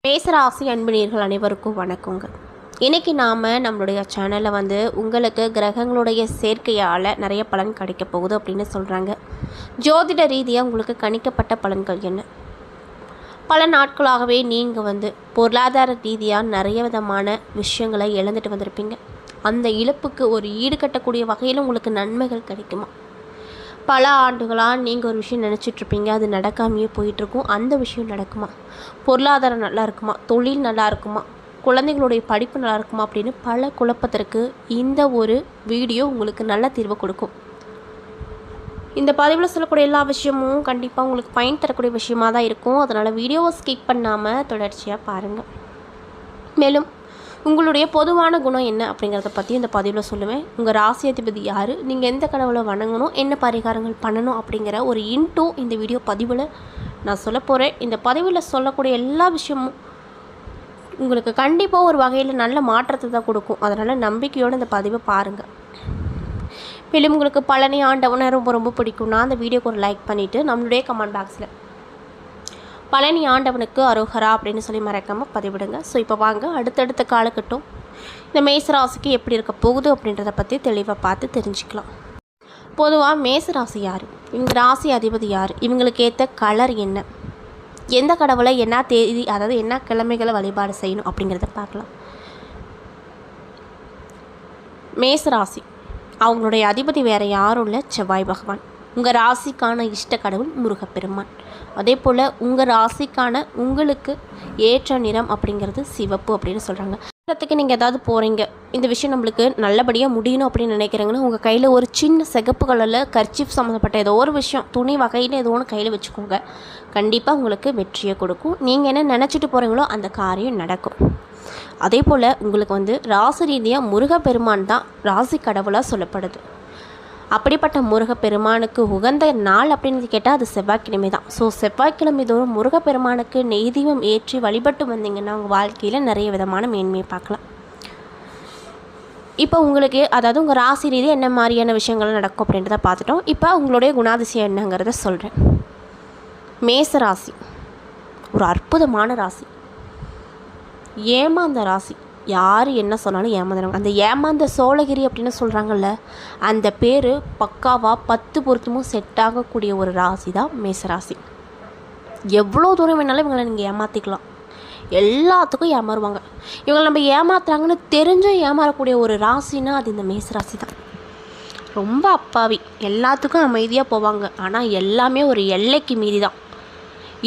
மேசராசி அன்பினர்கள் அனைவருக்கும் வணக்கங்க. இன்றைக்கி நாம் நம்மளுடைய சேனலில் உங்களுக்கு கிரகங்களுடைய சேர்க்கையால் நிறைய பலன் கிடைக்க போகுது அப்படின்னு சொல்கிறாங்க. ஜோதிட ரீதியாக உங்களுக்கு கணிக்கப்பட்ட பலன்கள் என்ன? பல நாட்களாகவே நீங்கள் பொருளாதார ரீதியாக நிறைய விதமான விஷயங்களை இழந்துட்டு வந்திருப்பீங்க. அந்த இழப்புக்கு ஒரு ஈடு கட்டக்கூடிய வகையில் உங்களுக்கு நன்மைகள் கிடைக்குமா? பல ஆண்டுகளாக நீங்கள் ஒரு விஷயம் நினச்சிட்ருப்பீங்க, அது நடக்காமையே போயிட்டுருக்கும். அந்த விஷயம் நடக்குமா? பொருளாதாரம் நல்லா இருக்குமா? தொழில் நல்லா இருக்குமா? குழந்தைங்களுடைய படிப்பு நல்லா இருக்குமா? அப்படின்னு பல குழப்பத்திற்கு இந்த ஒரு வீடியோ உங்களுக்கு நல்ல தீர்வு கொடுக்கும். இந்த பதிவில் சொல்லக்கூடிய எல்லா விஷயமும் கண்டிப்பாக உங்களுக்கு பயன் தரக்கூடிய விஷயமாக தான் இருக்கும். அதனால் வீடியோவை ஸ்கிப் பண்ணாமல் தொடர்ச்சியாக பாருங்கள். மேலும் உங்களுடைய பொதுவான குணம் என்ன அப்படிங்கிறத பற்றி இந்த பதிவில் சொல்லுவேன். உங்கள் ராசி அதிபதி யார், நீங்கள் எந்த கடவுளை வணங்கணும், என்ன பரிகாரங்கள் பண்ணணும் அப்படிங்கிற ஒரு இன்டோ இந்த வீடியோ பதிவில் நான் சொல்ல போகிறேன். இந்த பதிவில் சொல்லக்கூடிய எல்லா விஷயமும் உங்களுக்கு கண்டிப்பாக ஒரு வகையில் நல்ல மாற்றத்தை தான் கொடுக்கும். அதனால் நம்பிக்கையோடு இந்த பதிவை பாருங்கள். மேலும் உங்களுக்கு பழனி ஆண்டவனை ரொம்ப ரொம்ப பிடிக்கும்னா அந்த வீடியோக்கு ஒரு லைக் பண்ணிவிட்டு நம்மளுடைய கமெண்ட் பாக்ஸில் பழனி ஆண்டவனுக்கு அரோகரா அப்படின்னு சொல்லி மறக்காமல் பதிவிடுங்க. ஸோ இப்போ வாங்க அடுத்தடுத்த காலகட்டம் இந்த மேசராசிக்கு எப்படி இருக்க போகுது அப்படின்றத பற்றி தெளிவாக பார்த்து தெரிஞ்சுக்கலாம். பொதுவாக மேசராசி யார், இவங்க ராசி அதிபதி யார், இவங்களுக்கு ஏற்ற கலர் என்ன, எந்த கடவுளை என்ன தேதி அதாவது என்ன கிழமைகளை வழிபாடு செய்யணும் அப்படிங்கிறத பார்க்கலாம். மேசராசி அவங்களுடைய அதிபதி வேறு யாரும் இல்லை, செவ்வாய் பகவான். உங்கள் ராசிக்கான இஷ்ட கடவுள் முருகப்பெருமான். அதே போல் உங்கள் ராசிக்கான உங்களுக்கு ஏற்ற நிறம் அப்படிங்கிறது சிவப்பு அப்படின்னு சொல்கிறாங்க. இடத்துக்கு நீங்கள் ஏதாவது போகிறீங்க, இந்த விஷயம் நம்மளுக்கு நல்லபடியாக முடியணும் அப்படின்னு நினைக்கிறீங்கன்னா உங்கள் கையில் ஒரு சின்ன சிகப்பு கலரில் கர்ச்சீஃப் சம்மந்தப்பட்ட ஏதோ ஒரு விஷயம் துணி வகையில் ஏதோ ஒன்று கையில் வச்சுக்கோங்க. கண்டிப்பாக உங்களுக்கு வெற்றியை கொடுக்கும். நீங்கள் என்ன நினச்சிட்டு போகிறீங்களோ அந்த காரியம் நடக்கும். அதே போல் உங்களுக்கு ராசி ரீதியாக முருகப்பெருமான் தான் ராசி கடவுளாக சொல்லப்படுது. அப்படிப்பட்ட முருகப்பெருமானுக்கு உகந்த நாள் அப்படின்னு கேட்டால் அது செவ்வாய்க்கிழமை தான். ஸோ செவ்வாய்க்கிழமை தோறும் முருகப்பெருமானுக்கு நெய் தீபம் ஏற்றி வழிபட்டு வந்தீங்கன்னா உங்கள் வாழ்க்கையில் நிறைய விதமான மேன்மையை பார்க்கலாம். இப்போ உங்களுக்கு அதாவது உங்கள் ராசி ரீதியாக என்ன மாதிரியான விஷயங்கள் நடக்கும் அப்படின்றத பார்த்துட்டோம். இப்போ உங்களுடைய குணாதிசயம் என்னங்கிறத சொல்கிறேன். மேச ராசி ஒரு அற்புதமான ராசி, ஏமாந்த ராசி. யார் என்ன சொன்னாலும் ஏமாந்துறாங்க. அந்த ஏமாந்த சோழகிரி அப்படின்னு சொல்கிறாங்கல்ல, அந்த பேர் பக்காவாக 10 பொருத்தமும் செட் ஆகக்கூடிய ஒரு ராசி தான் மேசராசி. எவ்வளோ தூரம் வேணாலும் இவங்களை நீங்கள் ஏமாற்றிக்கலாம். எல்லாத்துக்கும் ஏமாறுவாங்க. இவங்களை நம்ம ஏமாத்துறாங்கன்னு தெரிஞ்சும் ஏமாறக்கூடிய ஒரு ராசினா அது இந்த மேசராசி தான். ரொம்ப அப்பாவி, எல்லாத்துக்கும் அமைதியாக போவாங்க. ஆனால் எல்லாமே ஒரு எல்லைக்கு மீறி தான்.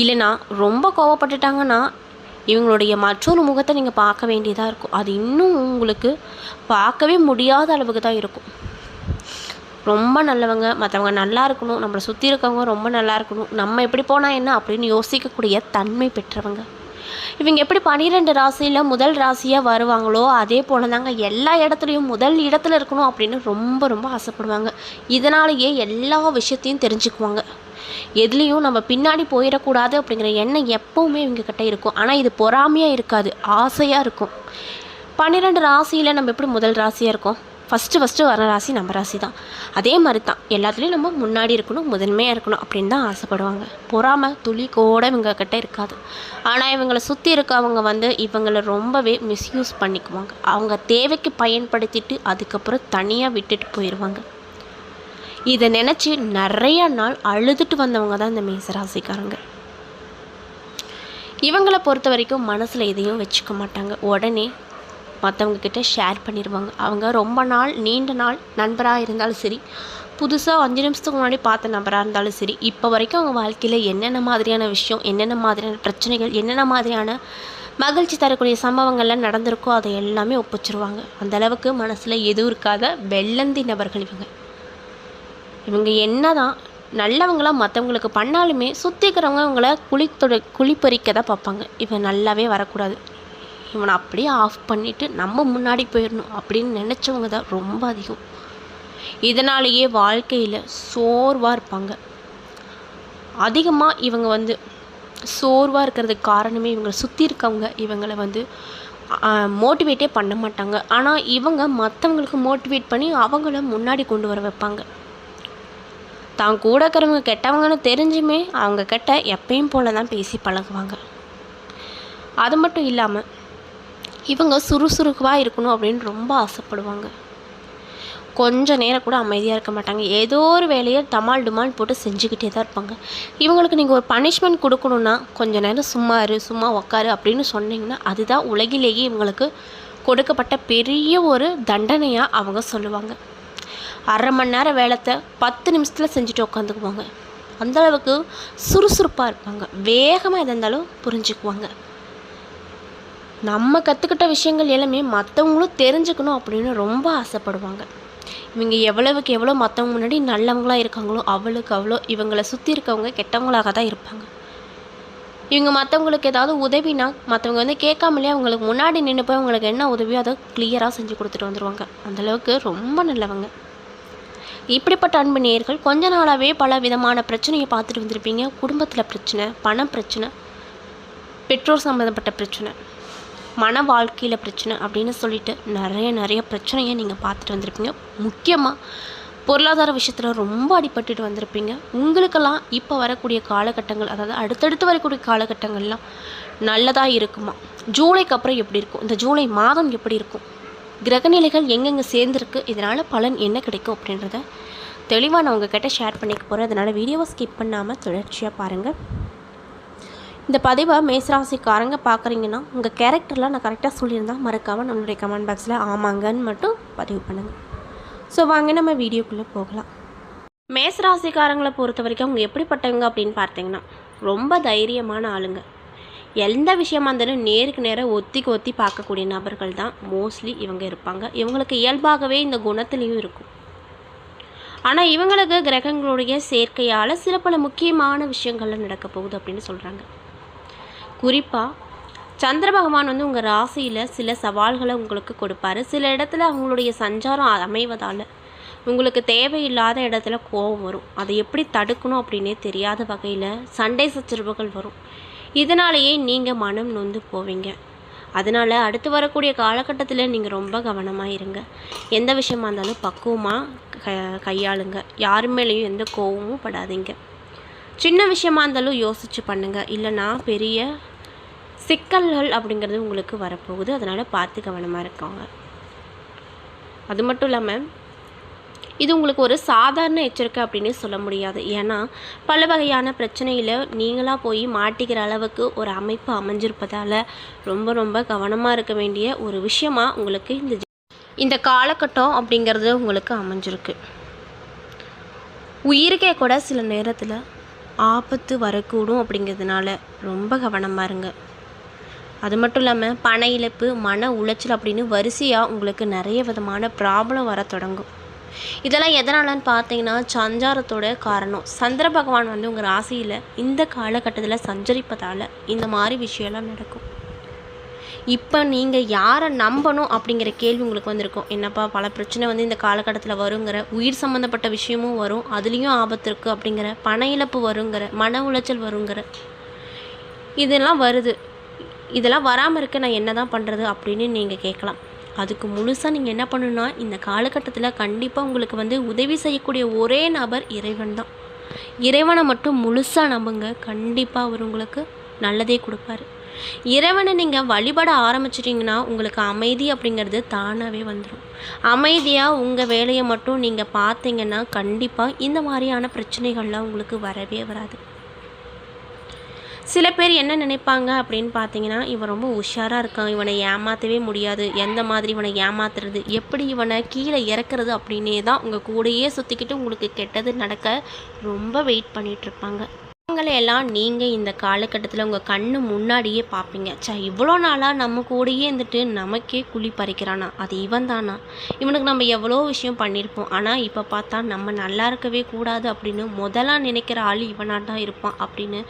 இல்லைனா ரொம்ப கோவப்பட்டுட்டாங்கன்னா இவங்களுடைய மற்றொரு முகத்தை நீங்கள் பார்க்க வேண்டியதாக இருக்கும். அது இன்னும் உங்களுக்கு பார்க்கவே முடியாத அளவுக்கு தான் இருக்கும். ரொம்ப நல்லவங்க, மற்றவங்க நல்லா இருக்கணும், நம்மளை சுற்றி இருக்கவங்க ரொம்ப நல்லா இருக்கணும், நம்ம எப்படி போனால் என்ன அப்படின்னு யோசிக்கக்கூடிய தன்மை பெற்றவங்க. இவங்க எப்படி 12 ராசியில் முதல் ராசியாக வருவாங்களோ அதே போல் தாங்க எல்லா இடத்துலையும் முதல் இடத்துல இருக்கணும் அப்படின்னு ரொம்ப ரொம்ப ஆசைப்படுவாங்க. இதனாலேயே எல்லா விஷயத்தையும் தெரிஞ்சுக்குவாங்க. எதுலேயும் நம்ம பின்னாடி போயிடக்கூடாது அப்படிங்கிற எண்ணம் எப்போவுமே இவங்கக்கிட்ட இருக்கும். ஆனால் இது பொறாமையாக இருக்காது, ஆசையாக இருக்கும். 12 ராசியில் நம்ம எப்படி முதல் ராசியாக இருக்கோம், ஃபஸ்ட்டு வர ராசி நம்ம ராசி தான். அதே மாதிரி தான் எல்லாத்துலேயும் நம்ம முன்னாடி இருக்கணும், முதன்மையாக இருக்கணும் அப்படின்னு தான் ஆசைப்படுவாங்க. பொறாமை துளி கூட இவங்கக்கிட்ட இருக்காது. ஆனால் இவங்களை சுற்றி இருக்கவங்க இவங்களை ரொம்பவே மிஸ்யூஸ் பண்ணிக்குவாங்க. அவங்க தேவைக்கு பயன்படுத்திட்டு அதுக்கப்புறம் தனியாக விட்டுட்டு போயிடுவாங்க. இதை நினச்சி நிறையா நாள் அழுதுட்டு வந்தவங்க தான் இந்த மேசராசிக்காரங்க. இவங்களை பொறுத்த வரைக்கும் மனசில் எதையும் வச்சுக்க மாட்டாங்க. உடனே மற்றவங்கக்கிட்ட ஷேர் பண்ணிடுவாங்க. அவங்க ரொம்ப நாள் நீண்ட நாள் நண்பராக இருந்தாலும் சரி, புதுசாக 5 நிமிஷத்துக்கு முன்னாடி பார்த்த நபராக இருந்தாலும் சரி, இப்போ வரைக்கும் அவங்க வாழ்க்கையில் என்னென்ன மாதிரியான விஷயம், என்னென்ன மாதிரியான பிரச்சனைகள், என்னென்ன மாதிரியான மகிழ்ச்சி தரக்கூடிய சம்பவங்கள்லாம் நடந்திருக்கோ அதை எல்லாமே ஒப்பிச்சிருவாங்க. அந்தளவுக்கு மனசில் எதுவும் இருக்காத வெள்ளந்தி நபர்கள் இவங்க என்ன தான் நல்லவங்களாம் மற்றவங்களுக்கு பண்ணாலுமே சுற்றிக்கிறவங்க இவங்களை குளிப்பறிக்க தான் பார்ப்பாங்க. இவன் நல்லாவே வரக்கூடாது, இவனை அப்படியே ஆஃப் பண்ணிவிட்டு நம்ம முன்னாடி போயிடணும் அப்படின்னு நினச்சவங்க தான் ரொம்ப அதிகம். இதனாலேயே வாழ்க்கையில் சோர்வாக இருப்பாங்க. அதிகமாக இவங்க சோர்வாக இருக்கிறதுக்கு காரணமே இவங்களை சுற்றி இருக்கவங்க இவங்களை மோட்டிவேட்டே பண்ண மாட்டாங்க. ஆனால் இவங்க மற்றவங்களுக்கு மோட்டிவேட் பண்ணி அவங்கள முன்னாடி கொண்டு வர வைப்பாங்க. தான் கூட இருக்கிறவங்க கெட்டவங்கன்னு தெரிஞ்சுமே அவங்க கிட்ட எப்பயும் போல தான் பேசி பழகுவாங்க. அது மட்டும் இல்லாமல் இவங்க சுறுசுறுப்பாக இருக்கணும் அப்படின்னு ரொம்ப ஆசைப்படுவாங்க. கொஞ்சம் நேரம் கூட அமைதியாக இருக்க மாட்டாங்க. ஏதோ ஒரு வேலையை டமால் டுமால் போட்டு செஞ்சுக்கிட்டே தான் இருப்பாங்க. இவங்களுக்கு நீங்கள் ஒரு பனிஷ்மெண்ட் கொடுக்கணுன்னா கொஞ்சம் நேரம் சும்மா இரு, சும்மா உக்காரு அப்படின்னு சொன்னீங்கன்னா அதுதான் உலகிலேயே இவங்களுக்கு கொடுக்கப்பட்ட பெரிய ஒரு தண்டனையாக அவங்க சொல்லுவாங்க. அரை மணி நேரம் வேலைத்தை 10 நிமிஷத்தில் செஞ்சுட்டு உட்காந்துக்குவாங்க. அந்தளவுக்கு சுறுசுறுப்பாக இருப்பாங்க. வேகமாக எதாக இருந்தாலும் புரிஞ்சுக்குவாங்க. நம்ம கற்றுக்கிட்ட விஷயங்கள் எல்லாமே மற்றவங்களும் தெரிஞ்சுக்கணும் அப்படின்னு ரொம்ப ஆசைப்படுவாங்க. இவங்க எவ்வளவுக்கு எவ்வளோ மற்றவங்க முன்னாடி நல்லவங்களாக இருக்காங்களோ அவ்வளோக்கு அவ்வளோ இவங்களை சுற்றி இருக்கவங்க கெட்டவங்களாக தான் இருப்பாங்க. இவங்க மற்றவங்களுக்கு ஏதாவது உதவினா மற்றவங்க வந்து கேட்காமலே அவங்களுக்கு முன்னாடி நின்று போய் அவங்களுக்கு என்ன உதவியோ அதை கிளியராக செஞ்சு கொடுத்துட்டு வந்துடுவாங்க. அந்தளவுக்கு ரொம்ப நல்லவங்க. இப்படிப்பட்ட அன்பு நேயர்கள் கொஞ்ச நாளாகவே பல விதமான பிரச்சனையை பார்த்துட்டு வந்திருப்பீங்க. குடும்பத்தில் பிரச்சனை, பண பிரச்சனை, பெற்றோர் சம்மந்தப்பட்ட பிரச்சனை, மன வாழ்க்கையில் பிரச்சனை அப்படின்னு சொல்லிட்டு நிறைய பிரச்சனையை நீங்கள் பார்த்துட்டு வந்திருப்பீங்க. முக்கியமாக பொருளாதார விஷயத்தில் ரொம்ப அடிபட்டுட்டு வந்திருப்பீங்க. உங்களுக்கெல்லாம் இப்போ வரக்கூடிய காலகட்டங்கள், அதாவது அடுத்தடுத்து வரக்கூடிய காலகட்டங்கள்லாம் நல்லதாக இருக்குமா? ஜூலைக்கு அப்புறம் எப்படி இருக்கும்? இந்த ஜூலை மாதம் எப்படி இருக்கும்? கிரகநிலைகள் எங்கெங்கே சேர்ந்துருக்கு, இதனால் பலன் என்ன கிடைக்கும் அப்படின்றத தெளிவாக நான் உங்ககிட்ட ஷேர் பண்ணிக்க போகிறேன். அதனால் வீடியோவை ஸ்கிப் பண்ணாமல் தொடர்ச்சியாக பாருங்கள். இந்த பதிவை மேசராசிக்காரங்க பார்க்குறீங்கன்னா உங்கள் கேரக்டர்லாம் நான் கரெக்டாக சொல்லியிருந்தால் மறக்காமல் நம்மளுடைய கமெண்ட் பாக்ஸில் ஆமாங்கன்னு மட்டும் பதிவு பண்ணுங்கள். ஸோ வாங்க நம்ம வீடியோக்குள்ளே போகலாம். மேசராசிக்காரங்களை பொறுத்த வரைக்கும் அவங்க எப்படிப்பட்டவங்க அப்படின்னு பார்த்தீங்கன்னா ரொம்ப தைரியமான ஆளுங்க. எந்த விஷயமா இருந்தாலும் நேருக்கு நேராக ஒத்தி பார்க்கக்கூடிய நபர்கள் தான் மோஸ்ட்லி இவங்க இருப்பாங்க. இவங்களுக்கு இயல்பாகவே இந்த குணத்துலேயும் இருக்கும். ஆனால் இவங்களுக்கு கிரகங்களுடைய சேர்க்கையால் சில பல முக்கியமான விஷயங்கள்லாம் நடக்க போகுது அப்படின்னு சொல்கிறாங்க. குறிப்பாக சந்திர பகவான் வந்து உங்கள் ராசியில் சில சவால்களை உங்களுக்கு கொடுப்பாரு. சில இடத்துல அவங்களுடைய சஞ்சாரம் அமைவதால் உங்களுக்கு தேவையில்லாத இடத்துல கோபம் வரும். அதை எப்படி தடுக்கணும் அப்படின்னே தெரியாத வகையில் சண்டை சச்சரவுகள் வரும். இதனாலேயே நீங்கள் மனம் நொந்து போவீங்க. அதனால் அடுத்து வரக்கூடிய காலகட்டத்தில் நீங்கள் ரொம்ப கவனமாக இருங்க. எந்த விஷயமா இருந்தாலும் பக்குவமாக கையாளுங்க. யார் மேலேயும் எந்த கோபமும் படாதீங்க. சின்ன விஷயமா இருந்தாலும் யோசித்து பண்ணுங்கள். இல்லைனா பெரிய சிக்கல்கள் அப்படிங்கிறது உங்களுக்கு வரப்போகுது. அதனால் பார்த்து கவனமாக இருக்காங்க. அது மட்டும் இல்லாமல் இது உங்களுக்கு ஒரு சாதாரண எச்சரிக்கை அப்படின்னு சொல்ல முடியாது. ஏன்னா பல வகையான பிரச்சனையில் நீங்களாக போய் மாட்டிக்கிற அளவுக்கு ஒரு அமைப்பு அமைஞ்சிருப்பதால் ரொம்ப கவனமாக இருக்க வேண்டிய ஒரு விஷயமாக உங்களுக்கு இந்த காலகட்டம் அப்படிங்கிறது உங்களுக்கு அமைஞ்சிருக்கு. உயிருக்கே கூட சில நேரத்தில் ஆபத்து வரக்கூடும். அப்படிங்கிறதுனால ரொம்ப கவனமாக இருங்க. அது மட்டும் இல்லாமல் பண இழப்பு, மன உளைச்சல் அப்படின்னு வரிசையாக உங்களுக்கு நிறைய விதமான ப்ராப்ளம் வர தொடங்கும். இதெல்லாம் எதனாலன்னு பார்த்தீங்கன்னா சஞ்சாரத்தோட காரணம். சந்திர பகவான் வந்து உங்கள் ராசியில் இந்த காலகட்டத்தில் சஞ்சரிப்பதால் இந்த மாதிரி விஷயம்லாம் நடக்கும். இப்போ நீங்கள் யாரை நம்பணும் அப்படிங்கிற கேள்வி உங்களுக்கு வந்திருக்கும். என்னப்பா பல பிரச்சனை வந்து இந்த காலகட்டத்தில் வருங்கிற, உயிர் சம்மந்தப்பட்ட விஷயமும் வரும், அதுலேயும் ஆபத்து இருக்குது அப்படிங்கிற, பண இழப்பு வருங்கிற, மன உளைச்சல் வருங்கிற, இதெல்லாம் வருது. இதெல்லாம் வராமல் இருக்க நான் என்ன தான் பண்ணுறது அப்படின்னு நீங்கள் கேட்கலாம். அதுக்கு முழுசாக நீங்கள் என்ன பண்ணணுன்னா இந்த காலகட்டத்தில் கண்டிப்பாக உங்களுக்கு வந்து உதவி செய்யக்கூடிய ஒரே நபர் இறைவன் தான். இறைவனை மட்டும் முழுசாக நம்புங்க. கண்டிப்பாக அவர் உங்களுக்கு நல்லதே கொடுப்பாரு. இறைவனை நீங்கள் வழிபட ஆரம்பிச்சிட்டிங்கன்னா உங்களுக்கு அமைதி அப்படிங்கிறது தானாகவே வந்துடும். அமைதியாக உங்கள் வேலையை மட்டும் நீங்கள் பார்த்தீங்கன்னா கண்டிப்பாக இந்த மாதிரியான பிரச்சனைகள்லாம் உங்களுக்கு வரவே வராது. சில பேர் என்ன நினைப்பாங்க அப்படின்னு பார்த்தீங்கன்னா இவன் ரொம்ப உஷாராக இருக்கான், இவனை ஏமாற்றவே முடியாது, எந்த மாதிரி இவனை ஏமாத்துறது, எப்படி இவனை கீழே இறக்குறது அப்படின்னே தான் உங்கள் கூடையே சுற்றிக்கிட்டு உங்களுக்கு கெட்டது நடக்க ரொம்ப வெயிட் பண்ணிகிட்ருப்பாங்க. அவங்களையெல்லாம் நீங்கள் இந்த காலகட்டத்தில் உங்கள் கண்ணு முன்னாடியே பார்ப்பீங்க. இவ்வளோ நாளாக நம்ம கூடயே இருந்துட்டு நமக்கே குழி பறிக்கிறானா, அது இவன் தானா, இவனுக்கு நம்ம எவ்வளோ விஷயம் பண்ணியிருப்போம், ஆனால் இப்போ பார்த்தா நம்ம நல்லா இருக்கவே கூடாது அப்படின்னு முதலாக நினைக்கிற ஆள் இவனாக தான் இருப்பான் அப்படின்னு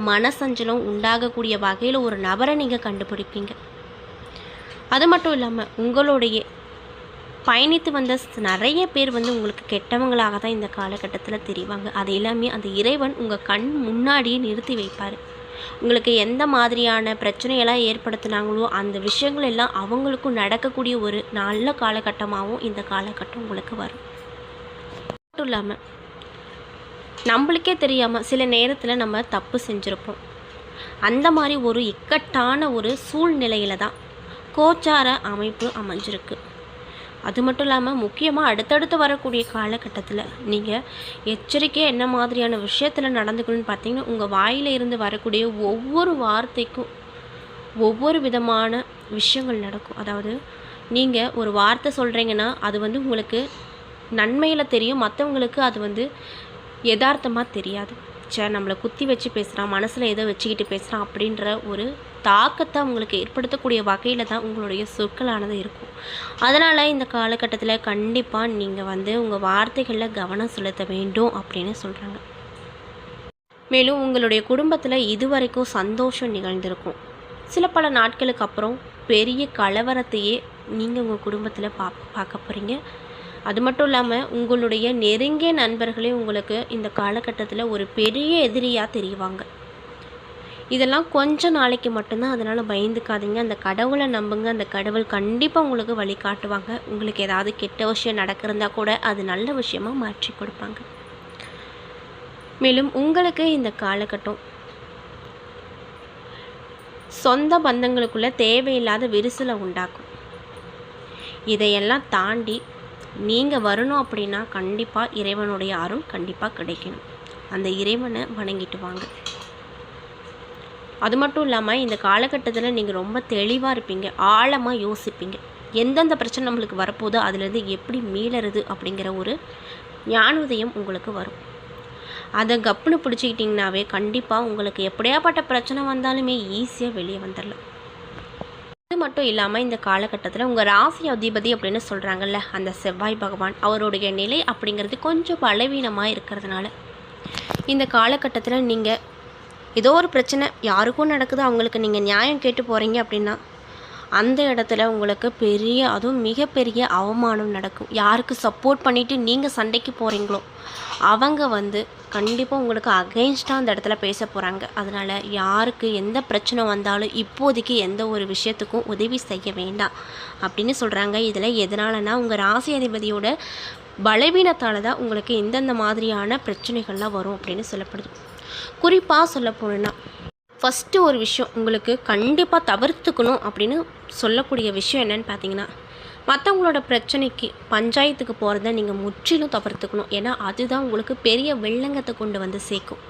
மனசஞ்சலம் உண்டாகக்கூடிய வகையில் ஒரு நபரை நீங்கள் கண்டுபிடிப்பீங்க. அது மட்டும் இல்லாமல் உங்களுடைய பயணித்து வந்த நிறைய பேர் வந்து உங்களுக்கு கெட்டவங்களாக தான் இந்த காலகட்டத்தில் தெரிவாங்க. அது எல்லாமே அந்த இறைவன் உங்கள் கண் முன்னாடியே நிறுத்தி வைப்பார். உங்களுக்கு எந்த மாதிரியான பிரச்சனையெல்லாம் ஏற்படுத்தினாங்களோ அந்த விஷயங்கள் எல்லாம் அவங்களுக்கும் நடக்கக்கூடிய ஒரு நல்ல காலகட்டமாகவும் இந்த காலகட்டம் உங்களுக்கு வரும். மட்டும் இல்லாமல் நம்மளுக்கே தெரியாமல் சில நேரத்தில் நம்ம தப்பு செஞ்சுருப்போம். அந்த மாதிரி ஒரு இக்கட்டான ஒரு சூழ்நிலையில் தான் கோச்சார அமைப்பு அமைஞ்சிருக்கு. அது மட்டும் இல்லாமல் முக்கியமாக அடுத்தடுத்து வரக்கூடிய காலகட்டத்தில் நீங்கள் எச்சரிக்கையாக என்ன மாதிரியான விஷயத்தில் நடந்துக்கணும்னு பார்த்தீங்கன்னா, உங்கள் வாயில் இருந்து வரக்கூடிய ஒவ்வொரு வார்த்தைக்கும் ஒவ்வொரு விதமான விஷயங்கள் நடக்கும். அதாவது நீங்கள் ஒரு வார்த்தை சொல்கிறீங்கன்னா அது வந்து உங்களுக்கு நன்மையில் தெரியும், மற்றவங்களுக்கு அது யதார்த்தமாக தெரியாது. நம்மளை குத்தி வச்சு பேசுகிறான், மனசில் ஏதோ வச்சுக்கிட்டு பேசுகிறான் அப்படின்ற ஒரு தாக்கத்தை உங்களுக்கு ஏற்படுத்தக்கூடிய வகையில் தான் உங்களுடைய சொற்களானது இருக்கும். அதனால் இந்த காலகட்டத்தில் கண்டிப்பாக நீங்கள் உங்கள் வார்த்தைகளில் கவனம் செலுத்த வேண்டும் அப்படின்னு சொல்கிறாங்க. மேலும் உங்களுடைய குடும்பத்தில் இதுவரைக்கும் சந்தோஷம் நிகழ்ந்திருக்கும். சில பல நாட்களுக்கு அப்புறம் பெரிய கலவரத்தையே நீங்கள் உங்கள் குடும்பத்தில் பார்க்க போகிறீங்க. அது மட்டும் இல்லாமல் உங்களுடைய நெருங்கிய நண்பர்களே உங்களுக்கு இந்த காலகட்டத்தில் ஒரு பெரிய எதிரியாக தெரிவாங்க. இதெல்லாம் கொஞ்ச நாளைக்கு மட்டும்தான், அதனால் பயந்துக்காதீங்க. அந்த கடவுளை நம்புங்க. அந்த கடவுள் கண்டிப்பாக உங்களுக்கு வழிகாட்டுவாங்க. உங்களுக்கு ஏதாவது கெட்ட விஷயம் நடக்கிறதா கூட அது நல்ல விஷயமாக மாற்றி கொடுப்பாங்க. மேலும் உங்களுக்கு இந்த காலகட்டம் சொந்த பந்தங்களுக்குள்ள தேவையில்லாத விரிசலை உண்டாக்கும். இதையெல்லாம் தாண்டி நீங்கள் வரணும் அப்படின்னா கண்டிப்பாக இறைவனுடைய அருள் கண்டிப்பாக கிடைக்கணும். அந்த இறைவனை வணங்கிட்டு வாங்க. அது மட்டும் இல்லாமல் இந்த காலகட்டத்தில் நீங்கள் ரொம்ப தெளிவாக இருப்பீங்க, ஆழமாக யோசிப்பீங்க. எந்தெந்த பிரச்சனை நம்மளுக்கு வரப்போதோ அதுலேருந்து எப்படி மீளறது அப்படிங்கிற ஒரு ஞானோதயம் உங்களுக்கு வரும். அதை கப்புன்னு பிடிச்சிக்கிட்டிங்கனாவே கண்டிப்பாக உங்களுக்கு எப்படியாப்பட்ட பிரச்சனை வந்தாலுமே ஈஸியாக வெளியே வந்துடலாம். அது மட்டும் இல்லாமல் இந்த காலகட்டத்தில் உங்கள் ராசி அதிபதி அப்படின்னு சொல்கிறாங்கல்ல, அந்த செவ்வாய் பகவான் அவருடைய நிலை அப்படிங்கிறது கொஞ்சம் பலவீனமாக இருக்கிறதுனால இந்த காலகட்டத்தில் நீங்கள் ஏதோ ஒரு பிரச்சனை யாருக்கும் நடக்குது, அவங்களுக்கு நீங்கள் நியாயம் கேட்டு போகிறீங்க அப்படின்னா அந்த இடத்துல உங்களுக்கு அதுவும் மிகப்பெரிய அவமானம் நடக்கும். யாருக்கு சப்போர்ட் பண்ணிவிட்டு நீங்கள் சண்டைக்கு போகிறீங்களோ அவங்க கண்டிப்பாக உங்களுக்கு அகெயின்ஸ்டாக அந்த இடத்துல பேச போகிறாங்க. அதனால் யாருக்கு எந்த பிரச்சனை வந்தாலும் இப்போதைக்கு எந்த ஒரு விஷயத்துக்கும் உதவி செய்ய வேண்டாம் அப்படின்னு சொல்கிறாங்க. இதில் எதனாலனா உங்கள் ராசி அதிபதியோட பலவீனத்தால் தான் உங்களுக்கு எந்தெந்த மாதிரியான பிரச்சனைகள்லாம் வரும் அப்படின்னு சொல்லப்படுது. குறிப்பாக சொல்ல போனோன்னா ஃபஸ்ட்டு ஒரு விஷயம் உங்களுக்கு கண்டிப்பாக தவிர்த்துக்கணும் அப்படின்னு சொல்லக்கூடிய விஷயம் என்னென்னு பார்த்தீங்கன்னா, மற்றவங்களோட பிரச்சனைக்கு பஞ்சாயத்துக்கு போகிறத நீங்கள் முற்றிலும் தவிர்த்துக்கணும். ஏன்னா அதுதான் உங்களுக்கு பெரிய வெள்ளங்கத்தை கொண்டு சேர்க்கும்.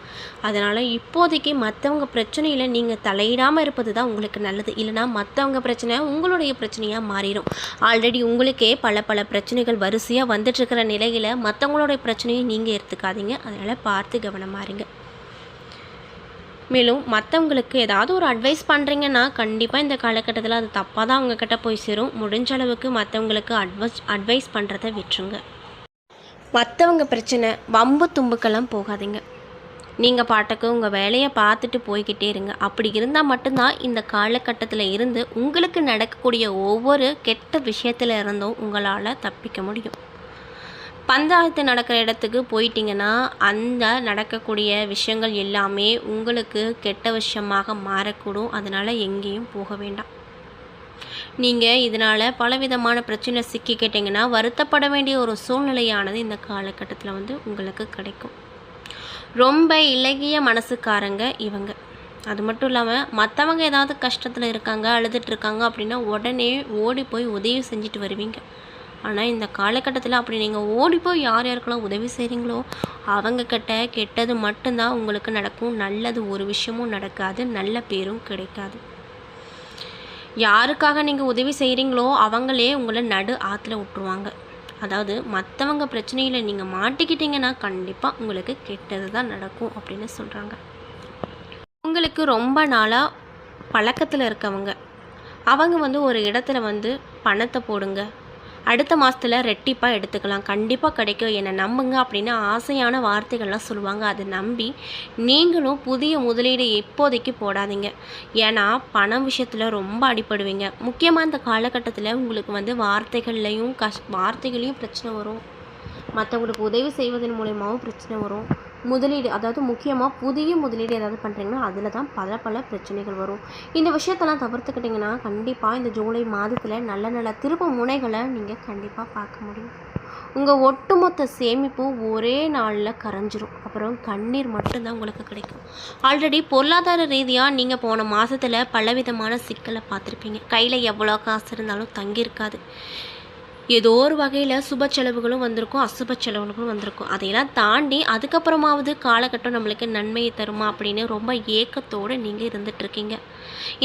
அதனால் இப்போதைக்கு மற்றவங்க பிரச்சனையில் நீங்கள் தலையிடாமல் இருப்பது தான் உங்களுக்கு நல்லது. இல்லைனா மற்றவங்க பிரச்சனை உங்களுடைய பிரச்சனையாக மாறிடும். ஆல்ரெடி உங்களுக்கே பல பல பிரச்சனைகள் வரிசையாக வந்துட்டுருக்கிற நிலையில் மற்றவங்களோட பிரச்சனையும் நீங்கள் எடுத்துக்காதீங்க. அதனால் பார்த்து கவனமாக இருங்க. மேலும் மற்றவங்களுக்கு ஏதாவது ஒரு அட்வைஸ் பண்ணுறீங்கன்னா கண்டிப்பாக இந்த காலகட்டத்தில் அது தப்பாக தான் அவங்கக்கிட்ட போய் சேரும். முடிஞ்ச அளவுக்கு மற்றவங்களுக்கு அட்வைஸ் பண்ணுறதை விட்டுருங்க. மற்றவங்க பிரச்சனை வம்பு தும்புக்கெல்லாம் போகாதீங்க. நீங்கள் பாட்டுக்கு உங்கள் வேலையை பார்த்துட்டு போய்கிட்டே இருங்க. அப்படி இருந்தால் மட்டும்தான் இந்த காலகட்டத்தில் இருந்து உங்களுக்கு நடக்கக்கூடிய ஒவ்வொரு கெட்ட விஷயத்தில் இருந்தும் உங்களால் தப்பிக்க முடியும். பஞ்சாயத்து நடக்கிற இடத்துக்கு போயிட்டிங்கன்னா அந்த நடக்கக்கூடிய விஷயங்கள் எல்லாமே உங்களுக்கு கெட்ட விஷயமாக மாறக்கூடும். அதனால் எங்கேயும் போக வேண்டாம். நீங்கள் இதனால் பலவிதமான பிரச்சனை சிக்கிக்கிட்டிங்கன்னா வருத்தப்பட வேண்டிய ஒரு சூழ்நிலையானது இந்த காலகட்டத்தில் உங்களுக்கு கிடைக்கும். ரொம்ப இலகிய மனசுக்காரங்க இவங்க. அது மட்டும் இல்லாமல் மற்றவங்க ஏதாவது கஷ்டத்தில் இருக்காங்க, அழுதுட்ருக்காங்க அப்படின்னா உடனே ஓடி போய் உதவி செஞ்சுட்டு வருவீங்க. ஆனால் இந்த காலகட்டத்தில் அப்படி நீங்கள் ஓடி போய் யார் யாருக்கெல்லாம் உதவி செய்கிறீங்களோ அவங்கக்கிட்ட கெட்டது மட்டும்தான் உங்களுக்கு நடக்கும். நல்லது ஒரு விஷயமும் நடக்காது, நல்ல பேரும் கிடைக்காது. யாருக்காக நீங்கள் உதவி செய்கிறீங்களோ அவங்களே உங்களை நடு ஆற்றுல விட்டுருவாங்க. அதாவது மற்றவங்க பிரச்சனையில் நீங்கள் மாட்டிக்கிட்டீங்கன்னா கண்டிப்பாக உங்களுக்கு கெட்டது தான் நடக்கும் அப்படின்னு சொல்கிறாங்க. உங்களுக்கு ரொம்ப நாளாக பழக்கத்தில் இருக்கவங்க அவங்க ஒரு இடத்துல பணத்தை போடுங்க, அடுத்த மாதத்தில் ரெட்டிப்பாக எடுத்துக்கலாம், கண்டிப்பாக கிடைக்கும், என்னை நம்புங்க அப்படின்னு ஆசையான வார்த்தைகள்லாம் சொல்லுவாங்க. அதை நம்பி நீங்களும் புதிய முதலீடு இப்போதைக்கு போடாதீங்க. ஏன்னா பணம் விஷயத்தில் ரொம்ப அடிப்படுவீங்க. முக்கியமாக இந்த காலகட்டத்தில் உங்களுக்கு வார்த்தைகளையும் பிரச்சனை வரும். மற்றவங்களுக்கு உதவி செய்வதன் மூலமாகவும் பிரச்சனை வரும். முதலீடு, அதாவது முக்கியமாக புதிய முதலீடு ஏதாவது பண்ணுறீங்கன்னா அதில் தான் பல பிரச்சனைகள் வரும். இந்த விஷயத்தெல்லாம் தவிர்த்துக்கிட்டிங்கன்னா கண்டிப்பாக இந்த ஜூலை மாதத்தில் நல்ல திருப்பு முனைகளை நீங்கள் கண்டிப்பாக பார்க்க முடியும். உங்கள் ஒட்டுமொத்த சேமிப்பும் ஒரே நாளில் கரைஞ்சிரும். அப்புறம் கண்ணீர் மட்டும்தான் உங்களுக்கு கிடைக்கும். ஆல்ரெடி பொருளாதார ரீதியாக நீங்கள் போன மாதத்தில் பலவிதமான சிக்கலை பார்த்துருப்பீங்க. கையில் எவ்வளோ காசு இருந்தாலும் தங்கியிருக்காது. ஏதோ ஒரு வகையில் சுப செலவுகளும் வந்திருக்கும், அசுப செலவுகளும் வந்திருக்கும். அதையெல்லாம் தாண்டி அதுக்கப்புறமாவது காலகட்டம் நம்மளுக்கு நன்மையை தருமா அப்படின்னு ரொம்ப ஏக்கத்தோடு நீங்கள் இருந்துகிட்ருக்கீங்க.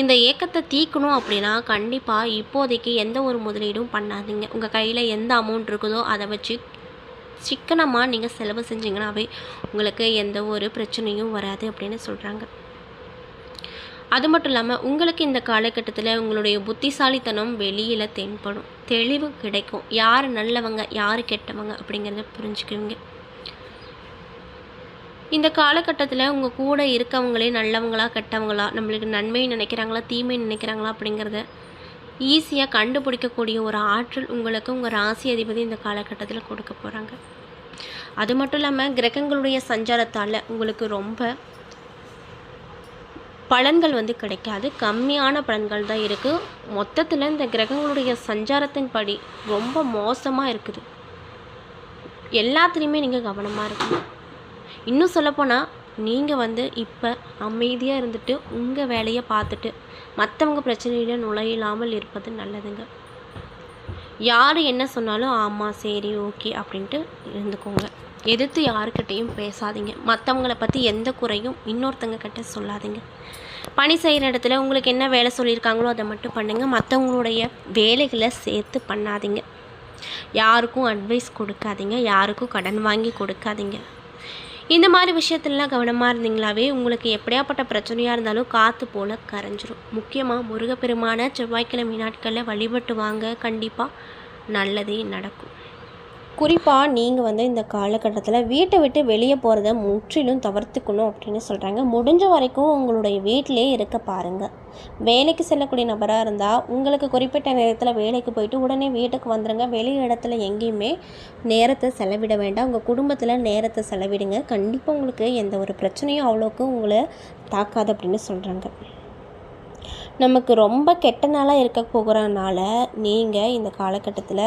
இந்த ஏக்கத்தை தீர்க்கணும் அப்படின்னா கண்டிப்பாக இப்போதைக்கு எந்த ஒரு முதலீடும் பண்ணாதீங்க. உங்கள் கையில் எந்த அமௌண்ட் இருக்குதோ அதை வச்சு சிக்கனமாக நீங்கள் செலவு செஞ்சிங்கன்னாவே உங்களுக்கு எந்த ஒரு பிரச்சனையும் வராது அப்படின்னு சொல்கிறாங்க. அது மட்டும் இல்லாமல் உங்களுக்கு இந்த காலகட்டத்தில் உங்களுடைய புத்திசாலித்தனம் வெளியில் தென்படும், தெளிவு கிடைக்கும். யார் நல்லவங்க யார் கெட்டவங்க அப்படிங்கிறத புரிஞ்சுக்குவீங்க. இந்த காலகட்டத்தில் உங்கள் கூட இருக்கவங்களே நல்லவங்களா கெட்டவங்களா, நம்மளுக்கு நன்மை நினைக்கிறாங்களா தீமை நினைக்கிறாங்களா அப்படிங்கிறத ஈஸியாக கண்டுபிடிக்கக்கூடிய ஒரு ஆற்றல் உங்களுக்கு உங்கள் ராசி அதிபதி இந்த காலகட்டத்தில் கொடுக்க போகிறாங்க. அது மட்டும் இல்லாமல் கிரகங்களுடைய சஞ்சாரத்தால் உங்களுக்கு ரொம்ப பலன்கள் கிடைக்காது, கம்மியான பலன்கள் தான் இருக்குது. மொத்தத்தில் இந்த கிரகங்களுடைய சஞ்சாரத்தின் படி ரொம்ப மோசமாக இருக்குது. எல்லாத்துலேயுமே நீங்கள் கவனமாக இருக்கணும். இன்னும் சொல்லப்போனால் நீங்கள் இப்போ அமைதியாக இருந்துட்டு உங்கள் வேலையை பார்த்துட்டு மற்றவங்க பிரச்சனையில் நுழையில்லாமல் இருப்பது நல்லதுங்க. யார் என்ன சொன்னாலும் ஆமாம் சரி ஓகே அப்படின்ட்டு இருந்துக்கோங்க. எதிர்த்து யாருக்கிட்டையும் பேசாதீங்க. மற்றவங்கள பற்றி எந்த குறையும் இன்னொருத்தங்க கிட்ட சொல்லாதீங்க. பணி செய்கிற இடத்துல உங்களுக்கு என்ன வேலை சொல்லியிருக்காங்களோ அதை மட்டும் பண்ணுங்கள். மற்றவங்களுடைய வேலைகளை சேர்த்து பண்ணாதீங்க. யாருக்கும் அட்வைஸ் கொடுக்காதீங்க, யாருக்கும் கடன் வாங்கி கொடுக்காதீங்க. இந்த மாதிரி விஷயத்துலலாம் கவனமாக இருந்தீங்களாவே உங்களுக்கு எப்படியாப்பட்ட பிரச்சனையாக இருந்தாலும் காற்று போல் கரைஞ்சிரும். முக்கியமாக முருகப்பெருமான செவ்வாய்க்கிழமை நாட்களில் வழிபட்டு வாங்க, கண்டிப்பாக நல்லதே நடக்கும். குறிப்பாக நீங்கள் இந்த காலகட்டத்தில் வீட்டை விட்டு வெளியே போகிறத முற்றிலும் தவிர்த்துக்கணும் அப்படின்னு சொல்கிறாங்க. முடிஞ்ச வரைக்கும் உங்களுடைய வீட்டிலே இருக்க பாருங்கள். வேலைக்கு செல்லக்கூடிய நபராக இருந்தால் உங்களுக்கு குறிப்பிட்ட நேரத்தில் வேலைக்கு போயிட்டு உடனே வீட்டுக்கு வந்துடுங்க. வெளி இடத்துல எங்கேயுமே நேரத்தை செலவிட வேண்டாம். உங்கள் குடும்பத்தில் நேரத்தை செலவிடுங்க. கண்டிப்பாக உங்களுக்கு எந்த ஒரு பிரச்சனையும் அவ்வளோக்கு உங்களை தாக்காது அப்படின்னு சொல்கிறாங்க. நமக்கு ரொம்ப கெட்ட நாளாக இருக்க போகிறனால நீங்கள் இந்த காலகட்டத்தில்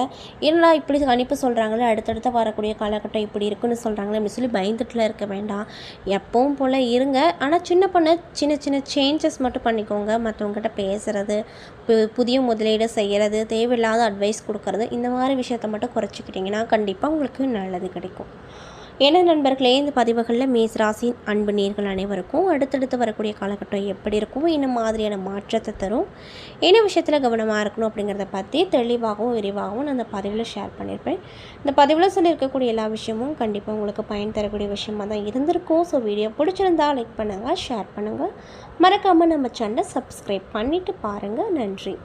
என்னடா இப்படி கணிப்பு சொல்கிறாங்களே, அடுத்தடுத்து வரக்கூடிய காலகட்டம் இப்படி இருக்குன்னு சொல்கிறாங்களே அப்படி சொல்லி பயந்துட்டுலாம் இருக்க வேண்டாம். எப்பவும் போல் இருங்க. ஆனால் சின்ன சின்ன சேஞ்சஸ் மட்டும் பண்ணிக்கோங்க. மற்றவங்ககிட்ட பேசுகிறது, புதிய முதலீடு செய்கிறது, தேவையில்லாத அட்வைஸ் கொடுக்கறது, இந்த மாதிரி விஷயத்த மட்டும் குறைச்சிக்கிட்டிங்கன்னா கண்டிப்பாக உங்களுக்கு நல்லது கிடைக்கும். ஏன்னா நண்பர்களே, இந்த பதிவுகளில் மேஷ ராசியின் அன்பு நேர்கள் அனைவருக்கும் அடுத்தடுத்து வரக்கூடிய காலகட்டம் எப்படி இருக்கும், என்ன மாதிரியான மாற்றத்தை தரும், என்ன விஷயத்தில் கவனமாக இருக்கணும் அப்படிங்கிறத பற்றி தெளிவாகவும் விரிவாகவும் நான் அந்த பதிவில் ஷேர் பண்ணியிருப்பேன். இந்த பதிவில் சொல்லியிருக்கக்கூடிய எல்லா விஷயமும் கண்டிப்பாக உங்களுக்கு பயன் தரக்கூடிய விஷயமாக தான் இருந்திருக்கும். ஸோ வீடியோ பிடிச்சிருந்தால் லைக் பண்ணுங்கள், ஷேர் பண்ணுங்கள், மறக்காமல் நம்ம சேனலை சப்ஸ்கிரைப் பண்ணிவிட்டு பாருங்கள். நன்றி.